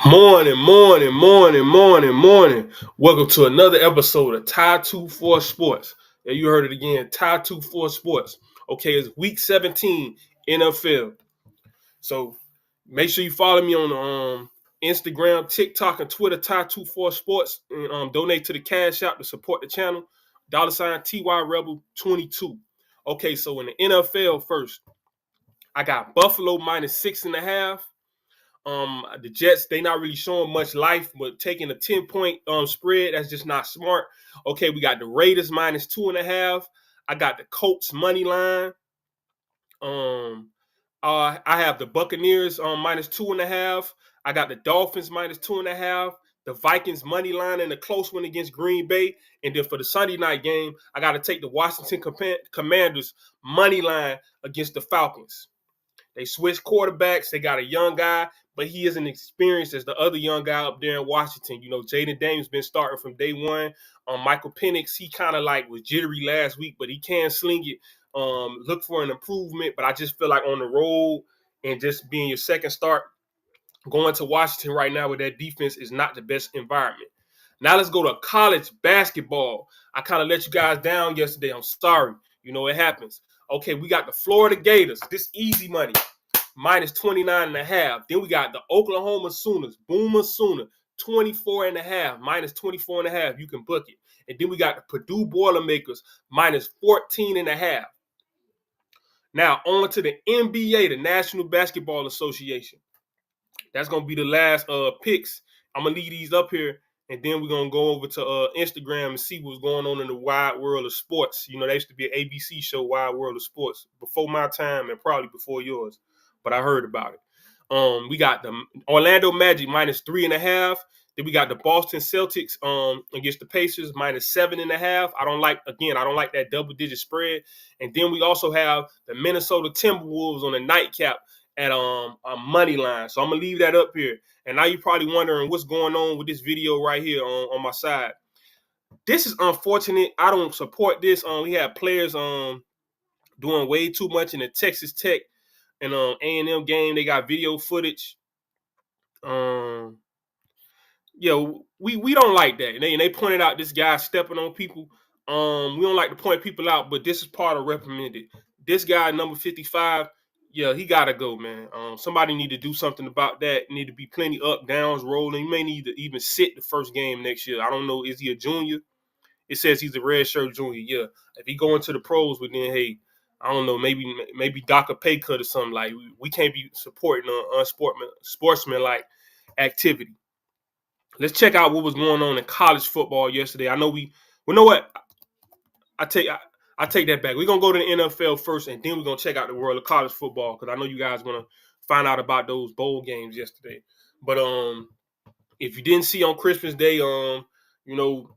Morning. Welcome to another episode of Tie 24 Sports. Yeah, you heard it again, Tie 24 Sports. Okay, it's week 17 NFL. So make sure you follow me on Instagram, TikTok, and Twitter, Tie 24 Sports, and donate to the Cash App to support the channel. $ TY Rebel 22. Okay, so in the NFL first, I got Buffalo minus 6.5. The Jets, they not really showing much life, but taking a 10-point spread, that's just not smart. Okay, we got the Raiders minus 2.5. I got the Colts money line. Um, I have the Buccaneers minus 2.5. I got the Dolphins minus 2.5. The Vikings money line in a close one against Green Bay. And then for the Sunday night game, I got to take the Washington Commanders money line against the Falcons. They switched quarterbacks. They got a young guy, but he isn't experienced as the other young guy up there in Washington. You know, Jaden Daniels been starting from day one. Michael Penix, he kind of like was jittery last week, but he can sling it. Look for an improvement, but I just feel like on the road and just being your second start, going to Washington right now with that defense is not the best environment. Now let's go to college basketball. I kind of let you guys down yesterday. I'm sorry. You know, it happens. Okay, we got the Florida Gators. This easy money minus 29.5. Then we got the Oklahoma Sooners, Boomer Sooner, 24.5, minus 24.5. You can book it. And then we got the Purdue Boilermakers, minus 14.5. Now, on to the NBA, the National Basketball Association. That's going to be the last picks. I'm going to leave these up here, and then we're going to go over to Instagram and see what's going on in the wide world of sports. You know, there used to be an ABC show, Wide World of Sports, before my time and probably before yours, but I heard about it. We got the Orlando Magic minus 3.5. Then we got the Boston Celtics against the Pacers minus 7.5. I don't like that double-digit spread. And then we also have the Minnesota Timberwolves on the nightcap at a money line. So I'm gonna leave that up here. And now you're probably wondering what's going on with this video right here on my side. This is unfortunate. I don't support this. We have players doing way too much in the Texas Tech and A&M game. They got video footage. Um, we don't like that. And they pointed out this guy stepping on people. We don't like to point people out, but this is part of reprimanded. This guy, number 55, yeah, he gotta go, man. Somebody need to do something about that. Need to be plenty up, downs, rolling. You may need to even sit the first game next year. I don't know. Is he a junior? It says he's a red shirt junior. Yeah. If he go into the pros, but then hey, I don't know, maybe dock a pay cut or something. Like we can't be supporting unsportsman like activity. Let's check out what was going on in college football yesterday. I know well, know what? I take I take that back. We're gonna go to the NFL first, and then we're gonna check out the world of college football because I know you guys gonna find out about those bowl games yesterday. But if you didn't see on Christmas Day, you know,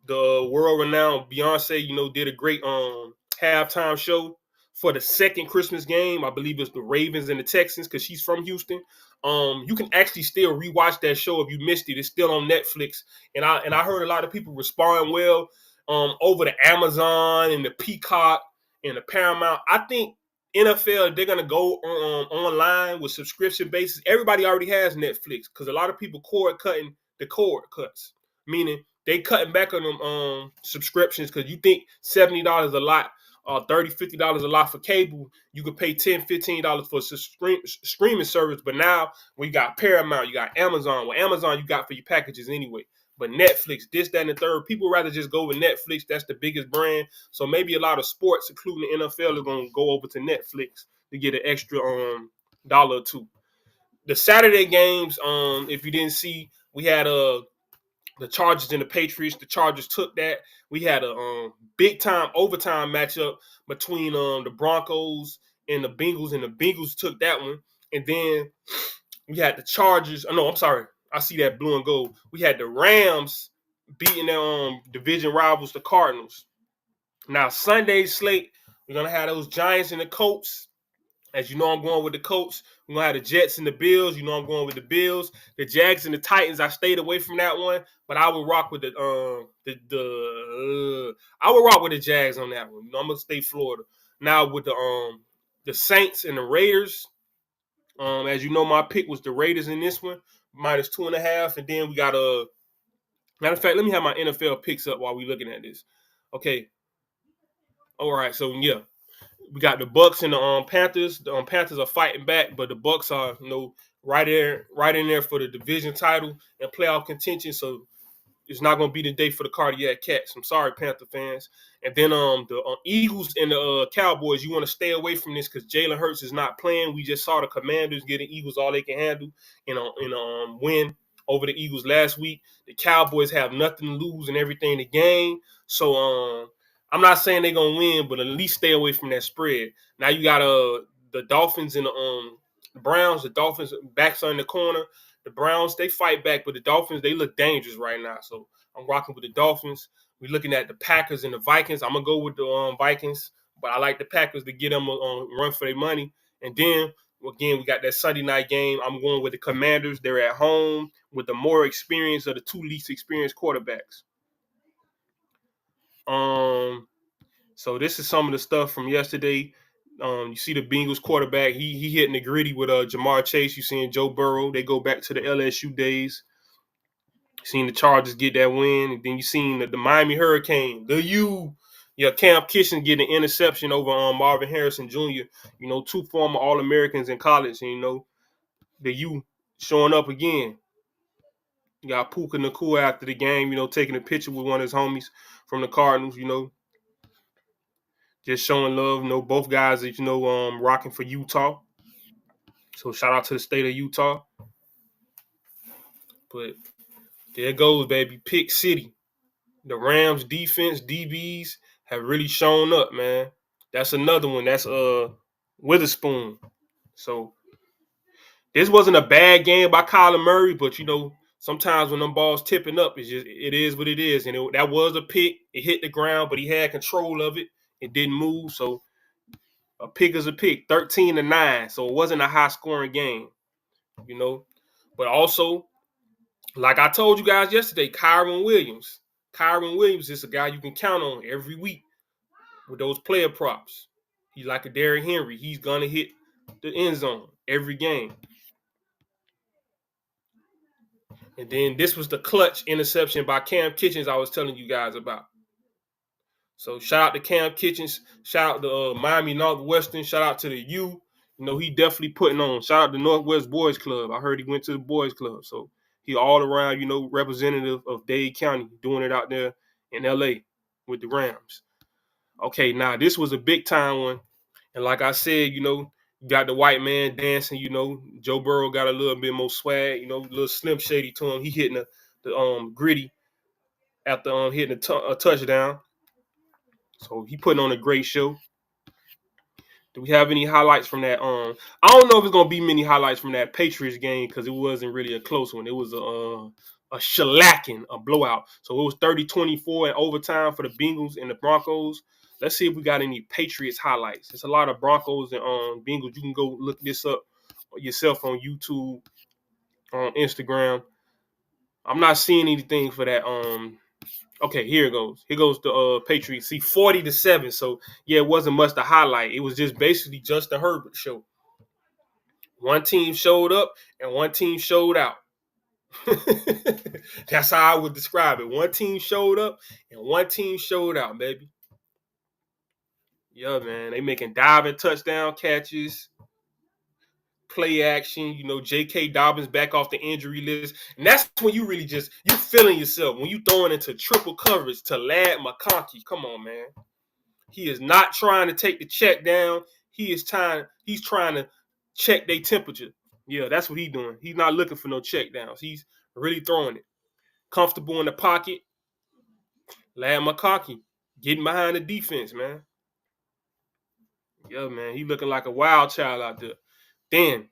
the world renowned Beyonce, you know, did a great halftime show for the second Christmas game. I believe it's the Ravens and the Texans because she's from Houston. You can actually still rewatch that show if you missed it. It's still on Netflix, and I heard a lot of people respond well over the Amazon and the Peacock and the Paramount. I think NFL, they're gonna go online with subscription basis. Everybody already has Netflix because a lot of people cord cutting the cord cuts, meaning they cutting back on them subscriptions because you think $70 a lot, $30, $50 a lot for cable. You could pay $10, $15 for streaming service. But now we got Paramount, you got Amazon. Well, Amazon you got for your packages anyway. But Netflix, this, that, and the third, people rather just go with Netflix. That's the biggest brand. So maybe a lot of sports, including the NFL, are going to go over to Netflix to get an extra dollar or two. The Saturday games, if you didn't see, we had the Chargers and the Patriots. The Chargers took that. We had a big time overtime matchup between the Broncos and the Bengals took that one. And then we had the Chargers. Oh, no, I'm sorry. I see that blue and gold. We had the Rams beating their division rivals, the Cardinals. Now, Sunday's slate, we're going to have those Giants and the Colts. As you know, I'm going with the Colts. We're going to have the Jets and the Bills. You know, I'm going with the Bills. The Jags and the Titans, I stayed away from that one, but I would rock with I would rock with the Jags on that one. You know, I'm going to stay Florida. Now with the Saints and the Raiders, As you know, my pick was the Raiders in this one, -2.5, and then we got a. Matter of fact, let me have my NFL picks up while we looking at this. Okay. All right. So yeah, we got the BUCS and the Panthers. The Panthers are fighting back, but the BUCS are right there, right in there for the division title and playoff contention. So it's not going to be the day for the cardiac cats. I'm sorry, Panther fans. And then the Eagles and the Cowboys, you want to stay away from this because Jalen Hurts is not playing. We just saw the Commanders get the Eagles all they can handle in win over the Eagles last week. The Cowboys have nothing to lose and everything to gain. So I'm not saying they're gonna win, but at least stay away from that spread. Now you got the Dolphins and the Browns. The Dolphins backs are in the corner. The Browns, they fight back, but the Dolphins, they look dangerous right now. So I'm rocking with the Dolphins. We're looking at the Packers and the Vikings. I'm going to go with the Vikings, but I like the Packers to get them a run for their money. And then, again, we got that Sunday night game. I'm going with the Commanders. They're at home with the more experience of the two least experienced quarterbacks. So this is some of the stuff from yesterday. You see the Bengals quarterback. He hitting the gritty with Jamar Chase. You seeing Joe Burrow. They go back to the LSU days. Seen the Chargers get that win, and then you seen the Miami Hurricane, Cam Kitchen get an interception over Marvin Harrison Jr. Two former All-Americans in college, and the U showing up again. You got Puka Nacua after the game, taking a picture with one of his homies from the Cardinals, just showing love. Both guys that rocking for Utah. So shout out to the state of Utah. But there it goes, baby. Pick City. The Rams defense, DBs, have really shown up, man. That's another one. That's Witherspoon. So this wasn't a bad game by Kyler Murray, but sometimes when them balls tipping up, it is what it is. And that was a pick. It hit the ground, but he had control of it. It didn't move. So a pick is a pick. 13-9. So it wasn't a high scoring game, But also, like I told you guys yesterday, Kyron Williams. Kyron Williams is a guy you can count on every week with those player props. He's like a Derrick Henry. He's going to hit the end zone every game. And then this was the clutch interception by Cam Kitchens I was telling you guys about. So shout out to Cam Kitchens. Shout out to Miami Northwestern. Shout out to the U. He definitely putting on. Shout out to Northwest Boys Club. I heard he went to the Boys Club. So he all around, representative of Dade County, doing it out there in L.A. with the Rams. Okay, now this was a big time one. And like I said, you got the white man dancing, Joe Burrow got a little bit more swag, a little Slim Shady to him. He hitting the gritty after hitting a touchdown. So he putting on a great show. Do we have any highlights from that? I don't know if it's gonna be many highlights from that Patriots game because it wasn't really a close one. It was a shellacking, a blowout. So it was 30-24 in overtime for the Bengals and the Broncos. Let's see if we got any Patriots highlights. There's a lot of Broncos and Bengals. You can go look this up yourself on YouTube, on Instagram. I'm not seeing anything for that. Okay, here it goes. Here goes the Patriots. See, 40-7. So yeah, it wasn't much to highlight. It was just basically just the Herbert show. One team showed up and one team showed out. That's how I would describe it. One team showed up and one team showed out, baby. Yeah, man. They making diving touchdown catches, play action. J.K. Dobbins back off the injury list. And that's when you really you feeling yourself. When you throwing into triple coverage to Ladd McConkey. Come on, man. He is not trying to take the check down. He's trying to check their temperature. Yeah, that's what he's doing. He's not looking for no check downs. He's really throwing it. Comfortable in the pocket. Ladd McConkey getting behind the defense, man. Yeah, man. He looking like a wild child out there. Then,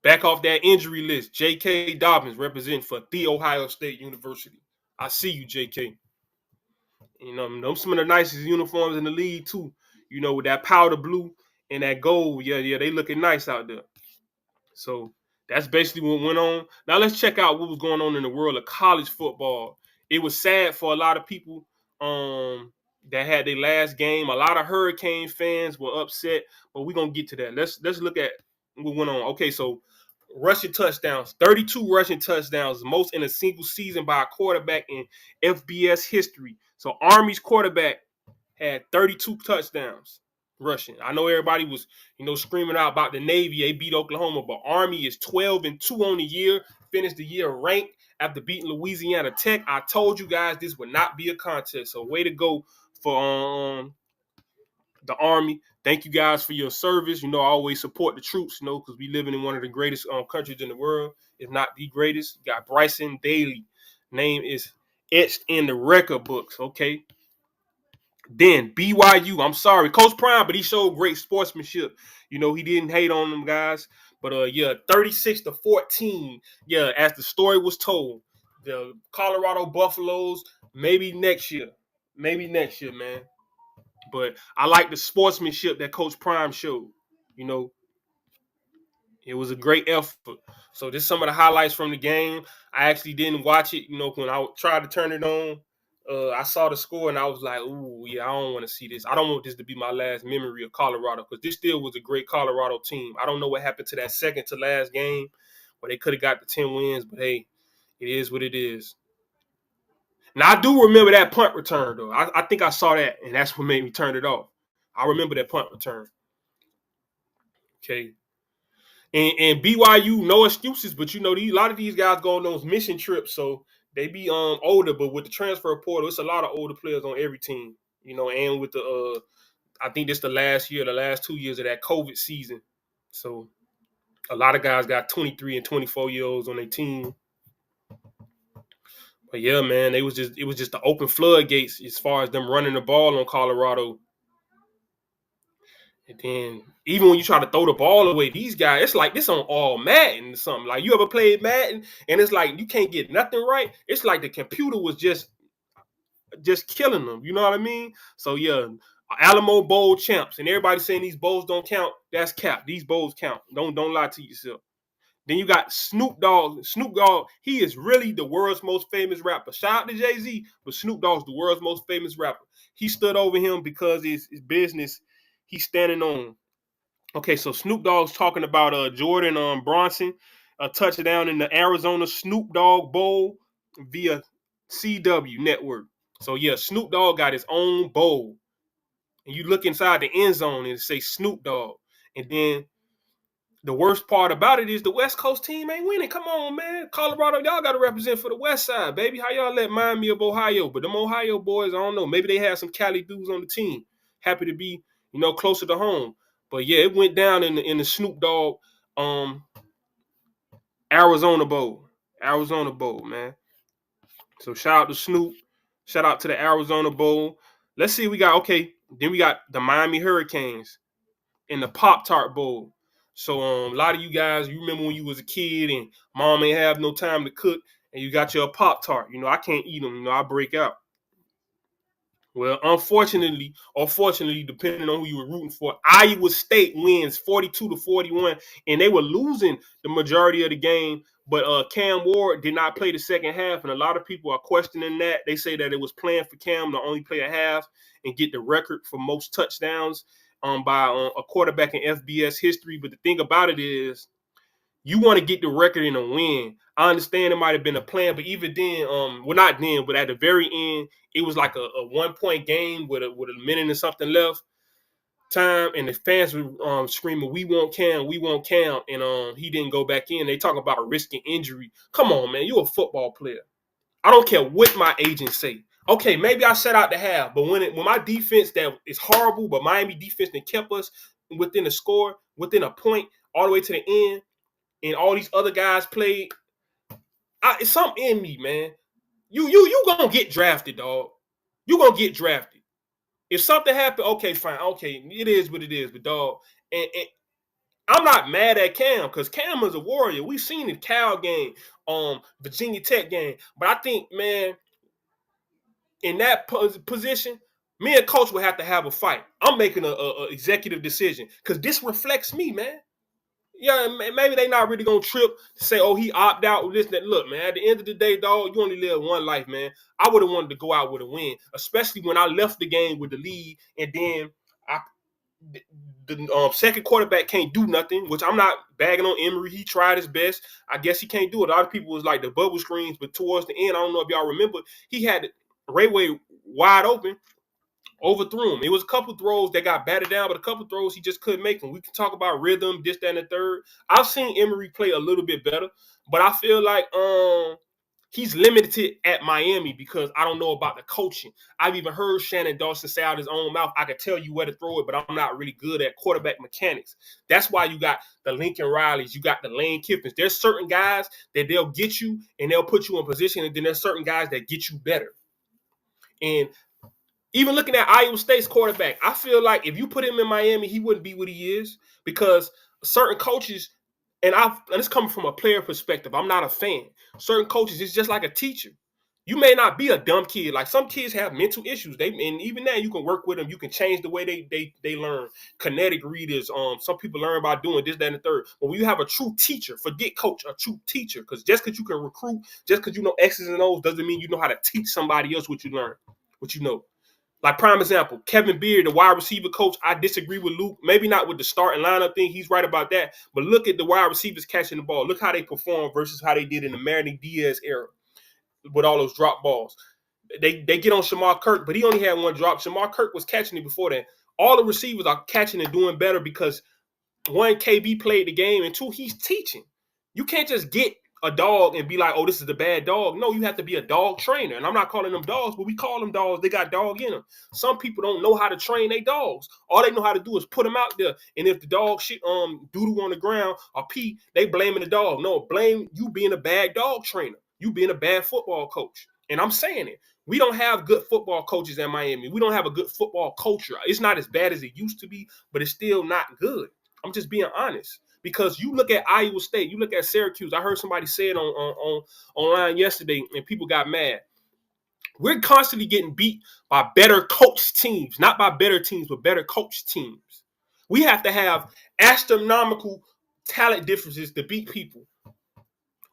back off that injury list, J.K. Dobbins representing for The Ohio State University. I see you, J.K. Them some of the nicest uniforms in the league, too. With that powder blue and that gold. Yeah, they looking nice out there. So that's basically what went on. Now let's check out what was going on in the world of college football. It was sad for a lot of people that had their last game. A lot of Hurricane fans were upset, but we're gonna get to that. Let's look at went on. Okay, so rushing touchdowns, 32 rushing touchdowns, most in a single season by a quarterback in FBS history. So Army's quarterback had 32 touchdowns rushing. I know everybody was, screaming out about the Navy. They beat Oklahoma, but Army is 12-2 on the year. Finished the year ranked after beating Louisiana Tech. I told you guys this would not be a contest. So way to go for the Army. Thank you guys for your service. I always support the troops, because we living in one of the greatest countries in the world, if not the greatest. You got Bryson Daly. Name is etched in the record books, okay? Then BYU, I'm sorry, Coach Prime, but he showed great sportsmanship. He didn't hate on them guys. But 36-14. Yeah, as the story was told, the Colorado Buffaloes, maybe next year, man. But I like the sportsmanship that Coach Prime showed. It was a great effort. So this is some of the highlights from the game. I actually didn't watch it, when I tried to turn it on. I saw the score and I was like, ooh, yeah, I don't want to see this. I don't want this to be my last memory of Colorado, because this still was a great Colorado team. I don't know what happened to that second to last game where they could have got the 10 wins, but hey, it is what it is. Now, I do remember that punt return, though. I think I saw that, and that's what made me turn it off. I remember that punt return. Okay. And BYU, no excuses, but a lot of these guys go on those mission trips, so they be older. But with the transfer portal, it's a lot of older players on every team, and with the I think this the last 2 years of that COVID season. So a lot of guys got 23 and 24-year-olds on their team. But yeah, man, it was just the open floodgates as far as them running the ball on Colorado. And then even when you try to throw the ball away, these guys, it's like this on all Madden or something. Like, you ever played Madden and it's like you can't get nothing right? It's like the computer was just killing them. You know what I mean? So yeah, Alamo Bowl champs, and everybody saying these bowls don't count. That's cap. These bowls count. Don't lie to yourself. Then you got Snoop Dogg. Snoop Dogg, he is really the world's most famous rapper. Shout out to Jay-Z, but Snoop Dogg's the world's most famous rapper. He stood over him because his business he's standing on. Okay, so Snoop Dogg's talking about Jordan Bronson, a touchdown in the Arizona Snoop Dogg Bowl via CW Network. So yeah, Snoop Dogg got his own bowl. And you look inside the end zone and it say Snoop Dogg. And then the worst part about it is the West Coast team ain't winning. Come on, man. Colorado, y'all got to represent for the West Side, baby. How y'all let Miami of Ohio? But them Ohio boys, I don't know. Maybe they had some Cali dudes on the team. Happy to be, closer to home. But yeah, it went down in the Snoop Dogg Arizona Bowl. Arizona Bowl, man. So shout out to Snoop. Shout out to the Arizona Bowl. Let's see, then we got the Miami Hurricanes in the Pop-Tart Bowl. So a lot of you guys, you remember when you was a kid and mom ain't have no time to cook and you got your Pop-Tart. I can't eat them. I break out. Well, unfortunately, or fortunately, depending on who you were rooting for, Iowa State wins 42-41, and they were losing the majority of the game. But Cam Ward did not play the second half, and a lot of people are questioning that. They say that it was planned for Cam to only play a half and get the record for most touchdowns by a quarterback in FBS history. But the thing about it is, you want to get the record in a win. I understand it might have been a plan, but even then, not then, but at the very end, it was like a 1-point game with a minute and something left time, and the fans were screaming, "We want Cam, we want Cam," and he didn't go back in. They talk about risking injury. Come on, man, you're a football player. I don't care what my agents say. Okay, maybe I set out to half, but when my defense that is horrible, but Miami defense that kept us within a score, within a point, all the way to the end, and all these other guys played, it's something in me, man. You gonna get drafted, dog. You gonna get drafted. If something happened, okay, fine. Okay, it is what it is, but dog, and I'm not mad at Cam, because Cam is a warrior. We've seen the Cal game, Virginia Tech game. But I think, man, in that position, me and Coach will have to have a fight. I'm making a executive decision, because this reflects me, man. Yeah, maybe they not really gonna trip to say, "Oh, he opt out with this." That look, man. At the end of the day, dog, you only live one life, man. I would have wanted to go out with a win, especially when I left the game with the lead, and then the second quarterback can't do nothing, which I'm not bagging on Emory. He tried his best. I guess he can't do it. A lot of people was like the bubble screens, but towards the end, I don't know if y'all remember, he had Rayway wide open, overthrew him. It was a couple throws that got batted down, but a couple throws he just couldn't make them. We can talk about rhythm, this, that, and the third. I've seen Emory play a little bit better, but I feel like he's limited at Miami because I don't know about the coaching. I've even heard Shannon Dawson say out his own mouth, I can tell you where to throw it, but I'm not really good at quarterback mechanics. That's why you got the Lincoln Rileys, you got the Lane Kiffins. There's certain guys that they'll get you and they'll put you in position, and then there's certain guys that get you better. And even looking at Iowa State's quarterback, I feel like if you put him in Miami, he wouldn't be what he is because certain coaches, and it's coming from a player perspective, I'm not a fan. Certain coaches, it's just like a teacher. You may not be a dumb kid. Like some kids have mental issues. And even now you can work with them. You can change the way they learn. Kinetic readers. Some people learn by doing this, that, and the third. But when you have a true teacher, forget coach, a true teacher. Because just because you can recruit, just because you know X's and O's, doesn't mean you know how to teach somebody else what you learn, what you know. Like prime example, Kevin Beard, the wide receiver coach. I disagree with Luke. Maybe not with the starting lineup thing. He's right about that. But look at the wide receivers catching the ball. Look how they perform versus how they did in the Manny Diaz era with all those drop balls. They get on Shamar Kirk, but he only had one drop. Shamar Kirk was catching it before that. All the receivers are catching and doing better because one, KB played the game, and two, he's teaching. You can't just get a dog and be like, oh, this is the bad dog. No, you have to be a dog trainer. And I'm not calling them dogs, but we call them dogs. They got dog in them. Some people don't know how to train their dogs. All they know how to do is put them out there. And if the dog shit doo-doo on the ground or pee, they blaming the dog. No, blame you being a bad dog trainer. You being a bad football coach. And I'm saying it. We don't have good football coaches in Miami. We don't have a good football culture. It's not as bad as it used to be, but it's still not good. I'm just being honest. Because you look at Iowa State, you look at Syracuse. I heard somebody say it on online yesterday, and people got mad. We're constantly getting beat by better coach teams, not by better teams, but better coach teams. We have to have astronomical talent differences to beat people.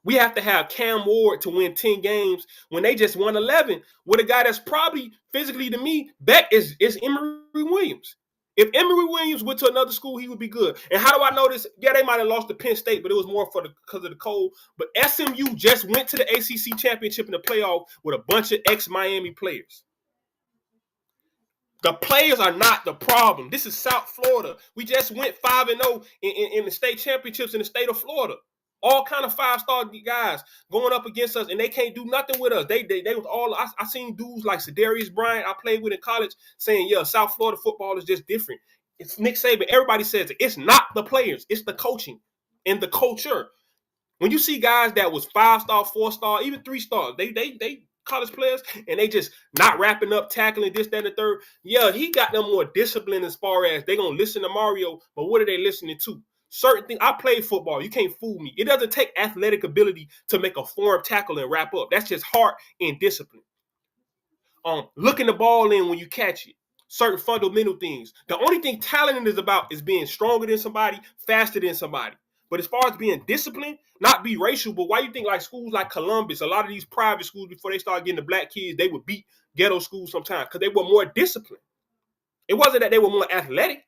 We have to have Cam Ward to win 10 games when they just won 11 with a guy that's probably physically, to me, back is Emory Williams. If Emory Williams went to another school, he would be good. And how do I know this? Yeah, they might have lost to Penn State, but it was more because of the cold. But SMU just went to the ACC championship in the playoff with a bunch of ex-Miami players. The players are not the problem. This is South Florida. We just went 5-0 in the state championships in the state of Florida. All kind of 5-star guys going up against us, and they can't do nothing with us. They was all. I seen dudes like Sedarius Bryant I played with in college saying, "Yeah, South Florida football is just different." It's Nick Saban. Everybody says it. It's not the players. It's the coaching and the culture. When you see guys that was 5-star, 4-star, even 3-star, they college players, and they just not wrapping up, tackling this, that, and the third. Yeah, he got them more disciplined as far as they gonna listen to Mario, but what are they listening to? Certain things. I played football. You can't fool me. It doesn't take athletic ability to make a form tackle and wrap up. That's just heart and discipline. Looking the ball in when you catch it. Certain fundamental things. The only thing talent is about is being stronger than somebody, faster than somebody. But as far as being disciplined, not be racial, but why you think like schools like Columbus, a lot of these private schools, before they started getting the black kids, they would beat ghetto schools sometimes because they were more disciplined. It wasn't that they were more athletic.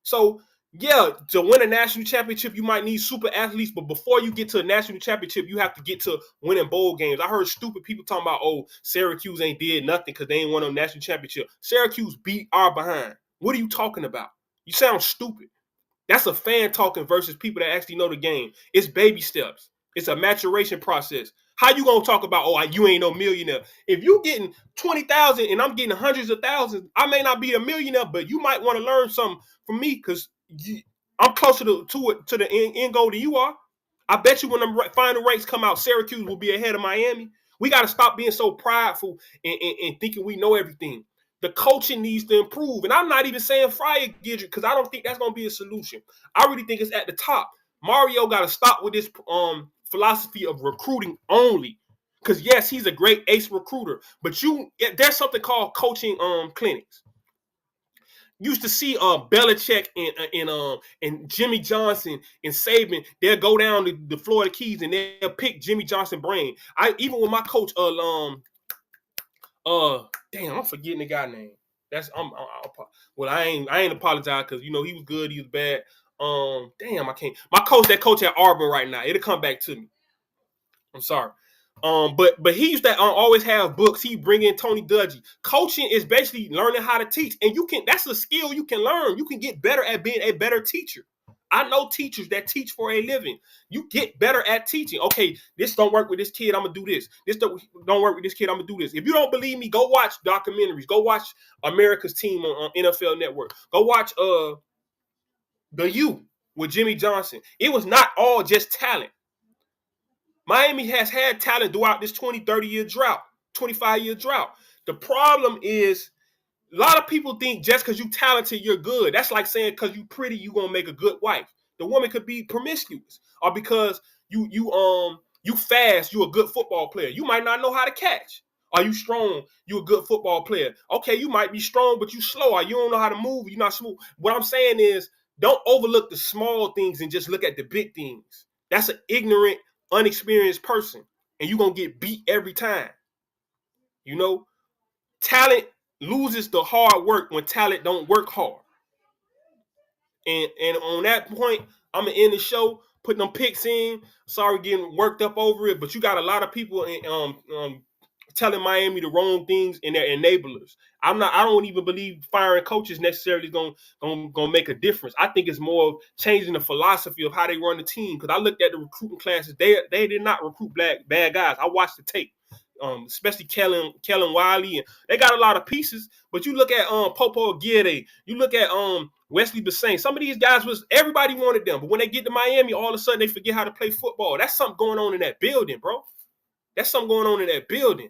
So, yeah, to win a national championship, you might need super athletes, but before you get to a national championship, you have to get to winning bowl games. I heard stupid people talking about, oh, Syracuse ain't did nothing because they ain't won a national championship. Syracuse beat our behind. What are you talking about? You sound stupid. That's a fan talking versus people that actually know the game. It's baby steps. It's a maturation process. How you gonna talk about, oh, you ain't no millionaire? If you getting 20,000 and I'm getting hundreds of thousands, I may not be a millionaire, but you might want to learn something from me because I'm closer to the end goal than you are. I bet you when the final ranks come out, Syracuse will be ahead of Miami. We got to stop being so prideful and thinking we know everything. The coaching needs to improve. And I'm not even saying fire Gidget because I don't think that's going to be a solution. I really think it's at the top. Mario got to stop with this philosophy of recruiting only. Because, yes, he's a great ace recruiter. But there's something called coaching clinics. Used to see Belichick and Jimmy Johnson and Saban. They'll go down to the Florida Keys and they'll pick Jimmy Johnson brain. Even with my coach, damn, I'm forgetting the guy name. That's well, I ain't apologize because he was good, he was bad. Damn, I can't. My coach, that coach at Auburn right now, it'll come back to me. I'm sorry. But he used to always have books. He bring in Tony Dungy. Coaching is basically learning how to teach, and that's a skill you can learn. You can get better at being a better teacher. I know teachers that teach for a living. You get better at teaching. Okay, this don't work with this kid, I'm gonna do this. This don't work with this kid, I'm gonna do this. If you don't believe me, go watch documentaries. Go watch America's Team on NFL Network. Go watch The U with Jimmy Johnson. It was not all just talent. Miami has had talent throughout this 20, 30-year drought, 25-year drought. The problem is a lot of people think just because you talented, you're good. That's like saying because you pretty, you gonna make a good wife. The woman could be promiscuous, or because you fast, you a good football player. You might not know how to catch. Are you strong? You a good football player. Okay, you might be strong, but you slow. Or you don't know how to move. You're not smooth. What I'm saying is, don't overlook the small things and just look at the big things. That's an ignorant, unexperienced person, and you're gonna get beat every time. Talent loses the hard work when talent don't work hard. And on that point, I'm gonna end the show, putting them picks in. Sorry getting worked up over it, but you got a lot of people telling Miami the wrong things and they're enablers. I don't even believe firing coaches necessarily gonna make a difference. I think it's more of changing the philosophy of how they run the team. Because I looked at the recruiting classes, they did not recruit bad guys. I watched the tape. Especially Kellen Wiley, and they got a lot of pieces. But you look at Popo Aguirre, you look at Wesley Bassane. Some of these guys everybody wanted them, but when they get to Miami, all of a sudden they forget how to play football. That's something going on in that building, bro. That's something going on in that building.